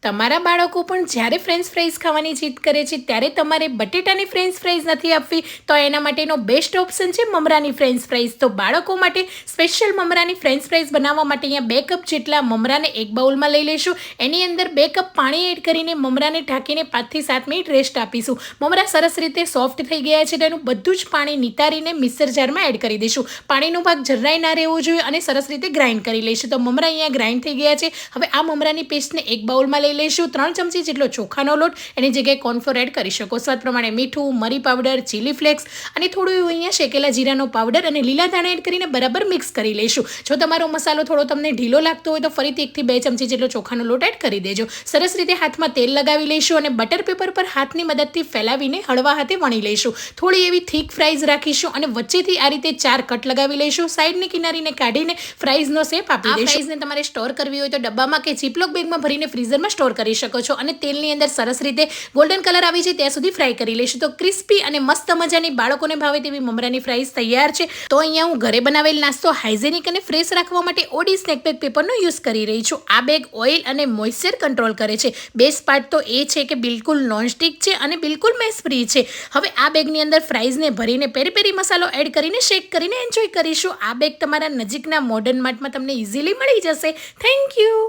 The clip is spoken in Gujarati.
તમારા બાળકો પણ જ્યારે ફ્રેન્ચ ફ્રાઈઝ ખાવાની જીદ કરે છે ત્યારે તમારે બટેટાની ફ્રેન્ચ ફ્રાઈઝ નથી આપવી તો એના માટેનો બેસ્ટ ઓપ્શન છે મમરાની ફ્રેન્ચ ફ્રાઈઝ. તો બાળકો માટે સ્પેશિયલ મમરાની ફ્રેન્ચ ફ્રાઈઝ બનાવવા માટે અહીંયા 2 કપ જેટલા મમરાને એક બાઉલમાં લઈ લઈશું. એની અંદર 2 કપ પાણી એડ કરીને મમરાને ઢાંકીને 5 થી 7 મિનિટ રેસ્ટ આપીશું. મમરા સરસ રીતે સોફ્ટ થઈ ગયા છે તેનું બધું જ પાણી નિતારીને મિક્સર જારમાં એડ કરી દઈશું. પાણીનો ભાગ જરાય ના રહેવો જોઈએ અને સરસ રીતે ગ્રાઇન્ડ કરી લઈશું. તો મમરા અહીંયા ગ્રાઇન્ડ થઈ ગયા છે. હવે આ મમરાની પેસ્ટને એક બાઉલમાં લઈ લઈશું. 3 ચમચી જેટલો ચોખાનો લોટ, એની જગ્યાએ કોર્નફ્લોર એડ કરી શકો. સ્વાદ પ્રમાણે મીઠું, મરી પાવડર, ચીલી ફ્લેક્સ અને થોડું એવું અહીંયા શેકેલા જીરાનો પાવડર અને લીલા ધાણા એડ કરીને બરાબર મિક્સ કરી લઈશું. જો તમારો મસાલો થોડો તમને ઢીલો લાગતો હોય તો ફરીથી 1 થી 2 ચમચી જેટલો ચોખાનો લોટ એડ કરી દેજો. સરસ રીતે હાથમાં તેલ લગાવી લઈશું અને બટર પેપર પર હાથની મદદથી ફેલાવીને હળવા હાથે વણી લઈશું. થોડી એવી થીક ફ્રાઈઝ રાખીશું અને વચ્ચેથી આ રીતે 4 કટ લગાવી લઈશું. સાઈડની કિનારીને કાઢીને ફ્રાઈઝનો શેપ આપી દઈશું. આ ફ્રાઈઝને તમારે સ્ટોર કરવી હોય તો ડબ્બામાં કે જીપલોક બેગમાં ભરીને ફ્રીઝરમાં સ્ટોર કરી શકો છો અને તેલની અંદર સરસ રીતે ગોલ્ડન કલર આવી જાય ત્યાં સુધી ફ્રાય કરી લઈશું. તો ક્રિસ્પી અને મસ્ત મજાની બાળકોને ભાવે તેવી મમરાની ફ્રાઈઝ તૈયાર છે. તો અહીંયા હું ઘરે બનાવેલ નાસ્તો હાઇજેનિક અને ફ્રેશ રાખવા માટે ઓડી સ્નેક બેગ પેપરનો યુઝ કરી રહી છું. આ બેગ ઓઇલ અને મોઇશ્ચર કંટ્રોલ કરે છે. બેસ્ટ પાર્ટ તો એ છે કે બિલકુલ નોનસ્ટિક છે અને બિલકુલ મેસ ફ્રી છે. હવે આ બેગની અંદર ફ્રાઈઝને ભરીને પેરી પેરી મસાલો એડ કરીને શેક કરીને એન્જોય કરીશું. આ બેગ તમારા નજીકના મોડર્ન માર્ટમાં તમને ઇઝીલી મળી જશે. Thank you.